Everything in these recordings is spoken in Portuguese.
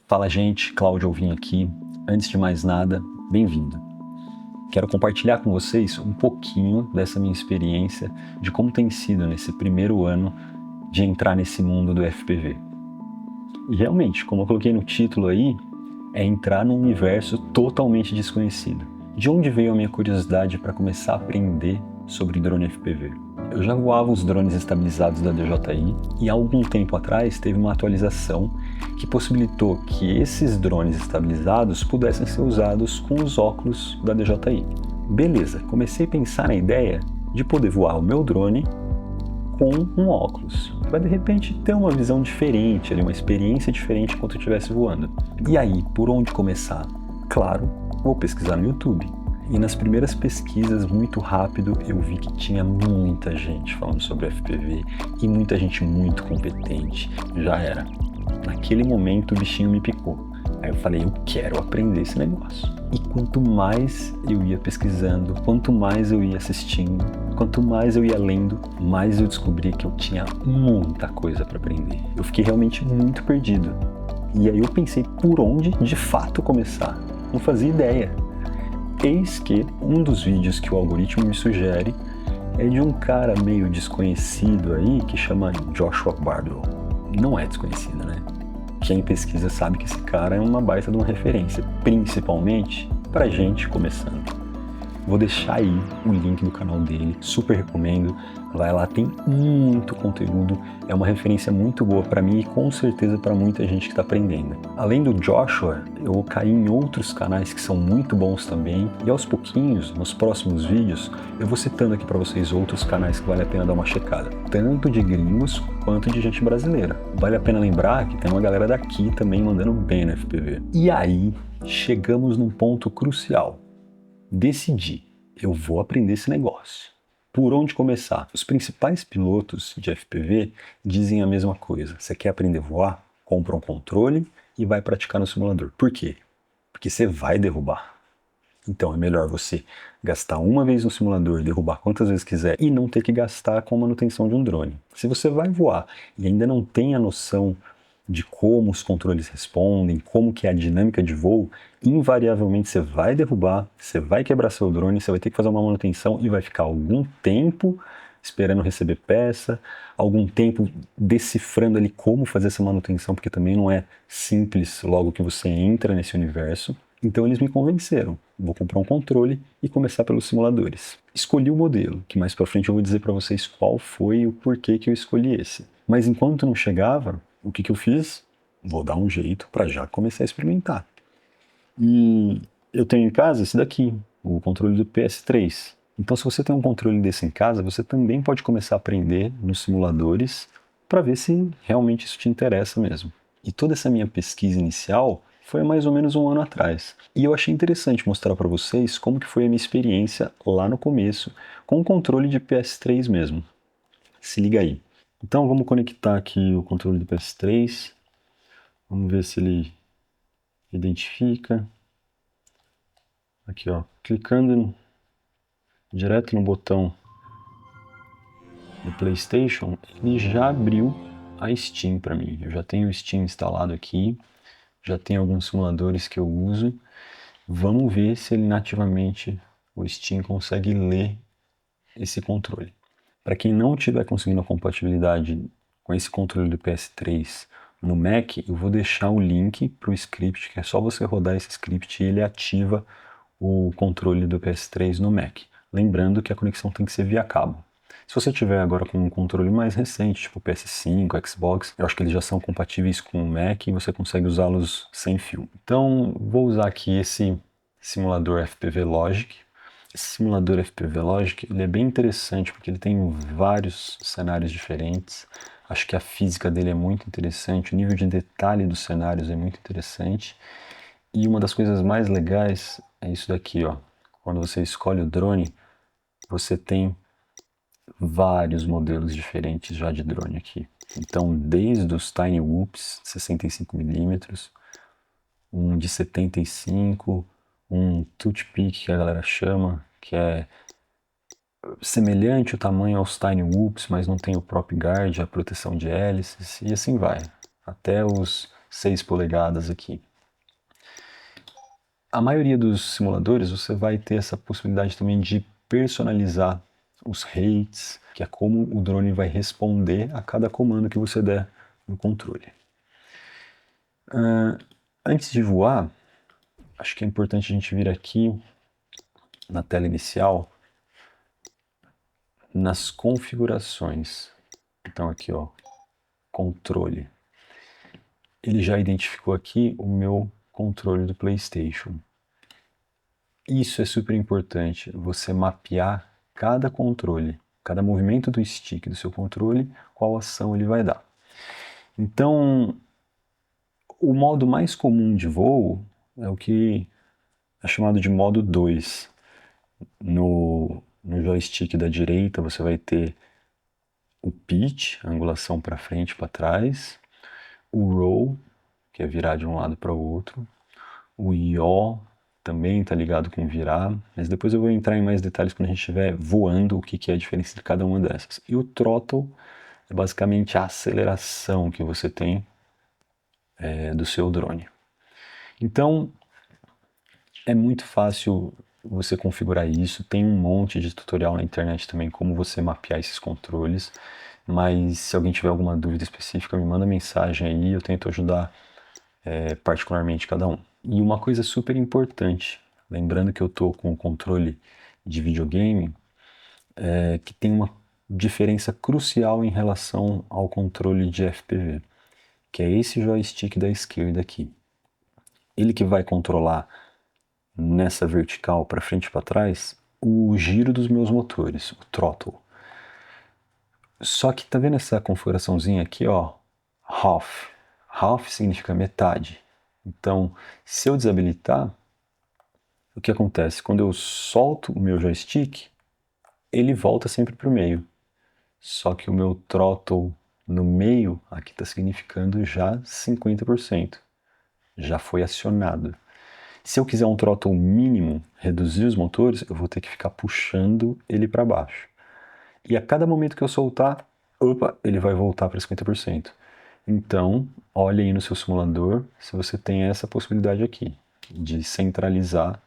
Fala gente, Cláudio Alvim aqui. Antes de mais nada, bem-vindo. Quero compartilhar com vocês um pouquinho dessa minha experiência de como tem sido nesse primeiro ano de entrar nesse mundo do FPV. E realmente, como eu coloquei no título aí, é entrar num universo totalmente desconhecido. De onde veio a minha curiosidade para começar a aprender sobre drone FPV? Eu já voava os drones estabilizados da DJI e há algum tempo atrás teve uma atualização que possibilitou que esses drones estabilizados pudessem ser usados com os óculos da DJI. Beleza, comecei a pensar na ideia de poder voar o meu drone com um óculos, para de repente ter uma visão diferente, uma experiência diferente enquanto eu estivesse voando. E aí, por onde começar? Claro, vou pesquisar no YouTube. E nas primeiras pesquisas, muito rápido, eu vi que tinha muita gente falando sobre FPV e muita gente muito competente. Já era. Naquele momento o bichinho me picou. Aí eu falei, eu quero aprender esse negócio. E quanto mais eu ia pesquisando, quanto mais eu ia assistindo, quanto mais eu ia lendo, mais eu descobri que eu tinha muita coisa para aprender. Eu fiquei realmente muito perdido. E aí eu pensei por onde de fato começar. Não fazia ideia. Eis que um dos vídeos que o algoritmo me sugere é de um cara meio desconhecido aí que chama Joshua Bardwell. Não é desconhecido, né? Quem pesquisa sabe que esse cara é uma baita de uma referência, principalmente pra gente começando. Vou deixar aí o link do canal dele, super recomendo. Vai lá, tem muito conteúdo, é uma referência muito boa para mim e com certeza para muita gente que está aprendendo. Além do Joshua, eu caí em outros canais que são muito bons também e aos pouquinhos, nos próximos vídeos, eu vou citando aqui para vocês outros canais que vale a pena dar uma checada, tanto de gringos quanto de gente brasileira. Vale a pena lembrar que tem uma galera daqui também mandando bem no FPV. E aí, chegamos num ponto crucial. Decidi, eu vou aprender esse negócio. Por onde começar? Os principais pilotos de FPV dizem a mesma coisa. Você quer aprender a voar? Compra um controle e vai praticar no simulador. Por quê? Porque você vai derrubar. Então é melhor você gastar uma vez no simulador, derrubar quantas vezes quiser e não ter que gastar com a manutenção de um drone. Se você vai voar e ainda não tem a noção de como os controles respondem, como que é a dinâmica de voo, invariavelmente você vai derrubar, você vai quebrar seu drone, você vai ter que fazer uma manutenção e vai ficar algum tempo esperando receber peça, algum tempo decifrando ali como fazer essa manutenção, porque também não é simples logo que você entra nesse universo. Então eles me convenceram, vou comprar um controle e começar pelos simuladores. Escolhi o modelo, que mais pra frente eu vou dizer para vocês qual foi e o porquê que eu escolhi esse. Mas enquanto não chegava, o que eu fiz? Vou dar um jeito para já começar a experimentar. E eu tenho em casa esse daqui, o controle do PS3. Então, se você tem um controle desse em casa, você também pode começar a aprender nos simuladores para ver se realmente isso te interessa mesmo. E toda essa minha pesquisa inicial foi há mais ou menos um ano atrás. E eu achei interessante mostrar para vocês como que foi a minha experiência lá no começo com o controle de PS3 mesmo. Se liga aí. Então vamos conectar aqui o controle do PS3. Vamos ver se ele identifica. Aqui ó, clicando direto no botão do PlayStation, ele já abriu a Steam para mim. Eu já tenho o Steam instalado aqui, já tenho alguns simuladores que eu uso. Vamos ver se ele nativamente, o Steam consegue ler esse controle. Para quem não tiver conseguindo a compatibilidade com esse controle do PS3 no Mac, eu vou deixar o link para o script, que é só você rodar esse script e ele ativa o controle do PS3 no Mac. Lembrando que a conexão tem que ser via cabo. Se você tiver agora com um controle mais recente, tipo PS5, Xbox, eu acho que eles já são compatíveis com o Mac e você consegue usá-los sem fio. Então, vou usar aqui esse simulador FPV Logic. Esse simulador FPV Logic ele é bem interessante porque ele tem vários cenários diferentes. Acho que a física dele é muito interessante, o nível de detalhe dos cenários é muito interessante. E uma das coisas mais legais é isso daqui, ó. Quando você escolhe o drone, você tem vários modelos diferentes já de drone aqui. Então, desde os Tiny Whoops 65mm, um de 75, um Toothpick que a galera chama, que é semelhante o tamanho aos Tiny Whoops, mas não tem o Prop Guard, a proteção de hélices, e assim vai. Até os 6 polegadas aqui. A maioria dos simuladores você vai ter essa possibilidade também de personalizar os rates, que é como o drone vai responder a cada comando que você der no controle. Antes de voar, acho que é importante a gente vir aqui na tela inicial, nas configurações. Então aqui, ó, controle. Ele já identificou aqui o meu controle do PlayStation. Isso é super importante, você mapear cada controle, cada movimento do stick do seu controle, qual ação ele vai dar. Então, o modo mais comum de voo é o que é chamado de modo 2. No joystick da direita você vai ter o pitch, a angulação para frente e para trás, o roll, que é virar de um lado para o outro, o yaw também está ligado com virar, mas depois eu vou entrar em mais detalhes quando a gente estiver voando, o que é a diferença de cada uma dessas. E o throttle é basicamente a aceleração que você tem do seu drone. Então, é muito fácil você configurar isso, tem um monte de tutorial na internet também como você mapear esses controles, mas se alguém tiver alguma dúvida específica, me manda mensagem aí, eu tento ajudar particularmente cada um. E uma coisa super importante, lembrando que eu estou com o controle de videogame, que tem uma diferença crucial em relação ao controle de FPV, que é esse joystick da esquerda aqui. Ele que vai controlar nessa vertical para frente e para trás o giro dos meus motores, o throttle. Só que tá vendo essa configuraçãozinha aqui, ó, half. Half significa metade. Então, se eu desabilitar, o que acontece? Quando eu solto o meu joystick, ele volta sempre para o meio. Só que o meu throttle no meio, aqui está significando já 50%. Já foi acionado. Se eu quiser um throttle mínimo, reduzir os motores, eu vou ter que ficar puxando ele para baixo. E a cada momento que eu soltar, opa, ele vai voltar para 50%. Então, olhe aí no seu simulador se você tem essa possibilidade aqui, de centralizar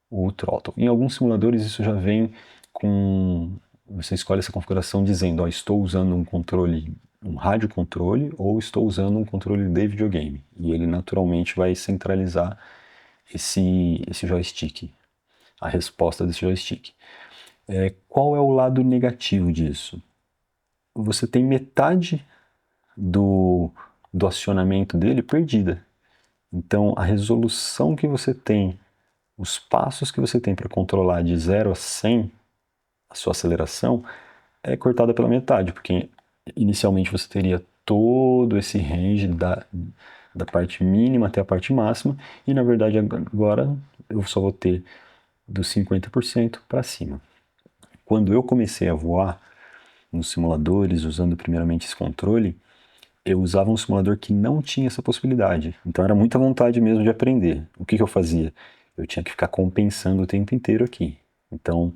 o throttle. Em alguns simuladores isso já vem com... Você escolhe essa configuração dizendo, ó, estou usando um controle, um rádio controle, ou estou usando um controle de videogame. E ele naturalmente vai centralizar esse joystick, a resposta desse joystick. Qual é o lado negativo disso? Você tem metade do acionamento dele perdida. Então, a resolução que você tem, os passos que você tem para controlar de 0 a 100, a sua aceleração, é cortada pela metade, porque inicialmente você teria todo esse range da parte mínima até a parte máxima, e na verdade agora eu só vou ter dos 50% para cima. Quando eu comecei a voar nos simuladores, usando primeiramente esse controle, eu usava um simulador que não tinha essa possibilidade. Então era muita vontade mesmo de aprender. O que eu fazia? Eu tinha que ficar compensando o tempo inteiro aqui. Então,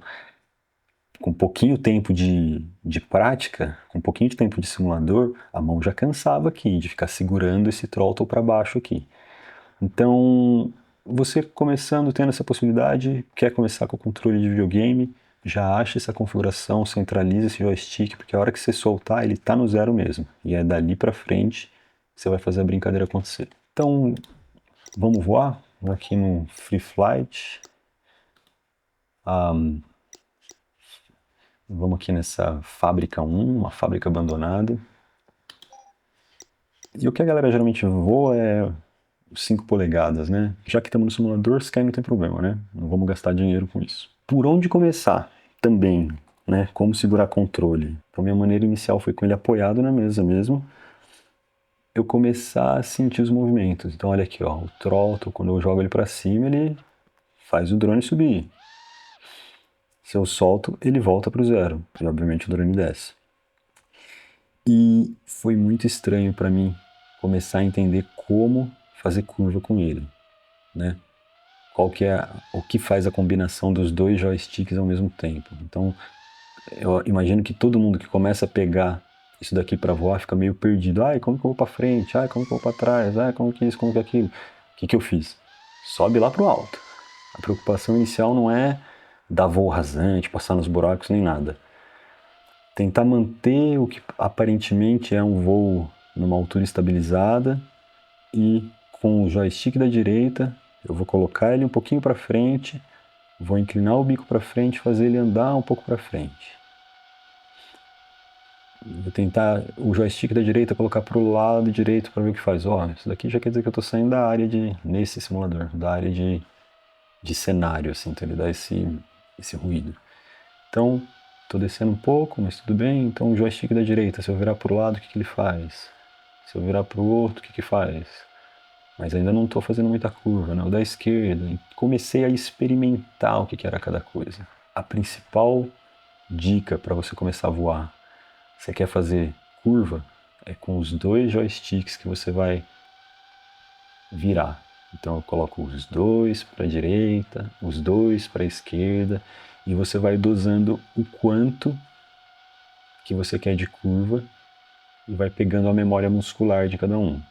com pouquinho tempo de prática, com pouquinho de tempo de simulador, a mão já cansava aqui, de ficar segurando esse throttle para baixo aqui. Então, você começando, tendo essa possibilidade, quer começar com o controle de videogame, já acha essa configuração, centraliza esse joystick, porque a hora que você soltar, ele está no zero mesmo. E é dali para frente que você vai fazer a brincadeira acontecer. Então, vamos voar? Vou aqui no Free Flight. Vamos aqui nessa fábrica 1, uma fábrica abandonada. E o que a galera geralmente voa é 5 polegadas, né? Já que estamos no simulador, Sky não tem problema, né? Não vamos gastar dinheiro com isso. Por onde começar? Também, né? Como segurar controle? Então, minha maneira inicial foi com ele apoiado na mesa mesmo. Eu começar a sentir os movimentos. Então, olha aqui, ó, o throttle, quando eu jogo ele para cima, ele faz o drone subir. Se eu solto, ele volta para o zero. E, obviamente, o drone desce. E foi muito estranho para mim começar a entender como fazer curva com ele, né? Qual que é o que faz a combinação dos dois joysticks ao mesmo tempo. Então, eu imagino que todo mundo que começa a pegar isso daqui para voar fica meio perdido. Ai, como que eu vou para frente? Ai, como que eu vou para trás? Ai, como que isso, como que aquilo? O que eu fiz? Sobe lá pro alto. A preocupação inicial não é dar voo rasante, passar nos buracos, nem nada. Tentar manter o que aparentemente é um voo numa altura estabilizada e com o joystick da direita eu vou colocar ele um pouquinho para frente, vou inclinar o bico para frente, fazer ele andar um pouco para frente. Vou tentar o joystick da direita colocar para o lado direito para ver o que faz. Ó, isso daqui já quer dizer que eu estou saindo da área nesse simulador, da área de cenário, assim, então ele dá esse ruído. Então, estou descendo um pouco, mas tudo bem. Então, o joystick da direita, se eu virar para o lado, o que ele faz? Se eu virar para o outro, o que faz? Mas ainda não estou fazendo muita curva, né? O da esquerda. Comecei a experimentar o que era cada coisa. A principal dica para você começar a voar, você quer fazer curva, é com os dois joysticks que você vai virar. Então eu coloco os dois para a direita, os dois para a esquerda, e você vai dosando o quanto que você quer de curva e vai pegando a memória muscular de cada um.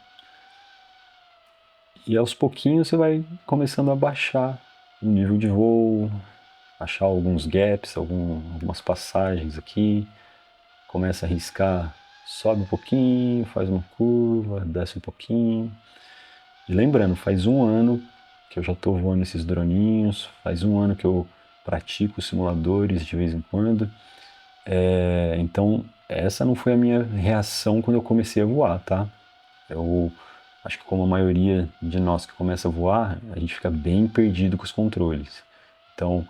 E aos pouquinhos você vai começando a baixar o nível de voo, achar alguns gaps, algumas passagens aqui, começa a riscar, sobe um pouquinho, faz uma curva, desce um pouquinho. E lembrando, faz um ano que eu já estou voando esses droninhos, faz um ano que eu pratico simuladores de vez em quando. Então, essa não foi a minha reação quando eu comecei a voar, tá? Eu acho que como a maioria de nós que começa a voar, a gente fica bem perdido com os controles. Então,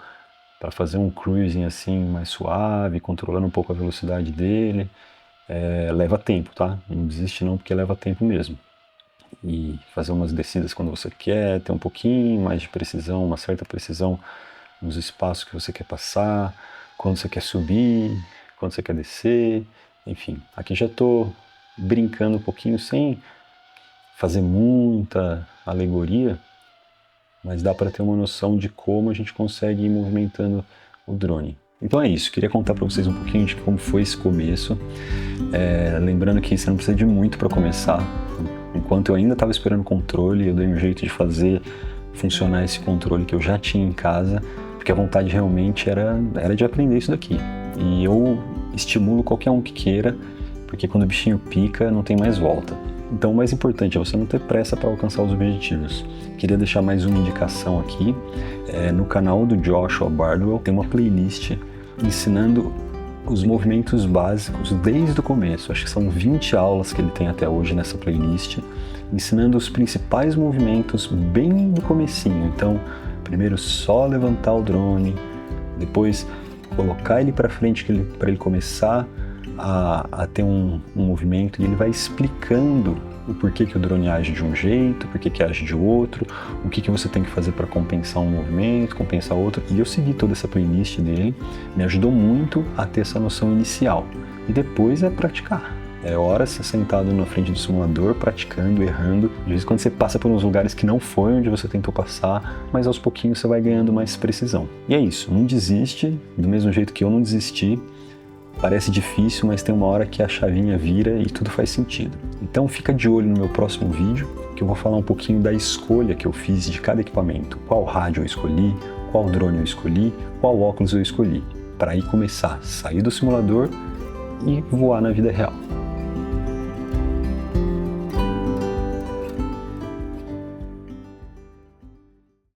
para fazer um cruising assim mais suave, controlando um pouco a velocidade dele, leva tempo, tá? Não desiste não, porque leva tempo mesmo. E fazer umas descidas quando você quer, ter um pouquinho mais de precisão, uma certa precisão nos espaços que você quer passar, quando você quer subir, quando você quer descer, enfim. Aqui já estou brincando um pouquinho sem fazer muita alegoria, mas dá para ter uma noção de como a gente consegue ir movimentando o drone. Então é isso, queria contar para vocês um pouquinho de como foi esse começo. Lembrando que você não precisa de muito para começar. Enquanto eu ainda estava esperando o controle, eu dei um jeito de fazer funcionar esse controle que eu já tinha em casa, porque a vontade realmente era de aprender isso daqui. E eu estimulo qualquer um que queira, porque quando o bichinho pica, não tem mais volta. Então o mais importante é você não ter pressa para alcançar os objetivos. Queria deixar mais uma indicação aqui. No canal do Joshua Bardwell tem uma playlist ensinando os movimentos básicos desde o começo. Acho que são 20 aulas que ele tem até hoje nessa playlist, ensinando os principais movimentos bem do comecinho. Então, primeiro só levantar o drone, depois colocar ele para frente para ele começar a ter um movimento, e ele vai explicando o porquê que o drone age de um jeito, o porquê que age de outro, o que você tem que fazer para compensar um movimento, compensar outro. E eu segui toda essa playlist dele, me ajudou muito a ter essa noção inicial. E depois é praticar. É horas sentado na frente do simulador, praticando, errando. De vez em quando você passa por uns lugares que não foi onde você tentou passar, mas aos pouquinhos você vai ganhando mais precisão. E é isso, não desiste, do mesmo jeito que eu não desisti. Parece difícil, mas tem uma hora que a chavinha vira e tudo faz sentido. Então fica de olho no meu próximo vídeo, que eu vou falar um pouquinho da escolha que eu fiz de cada equipamento. Qual rádio eu escolhi, qual drone eu escolhi, qual óculos eu escolhi. Para aí começar a sair do simulador e voar na vida real.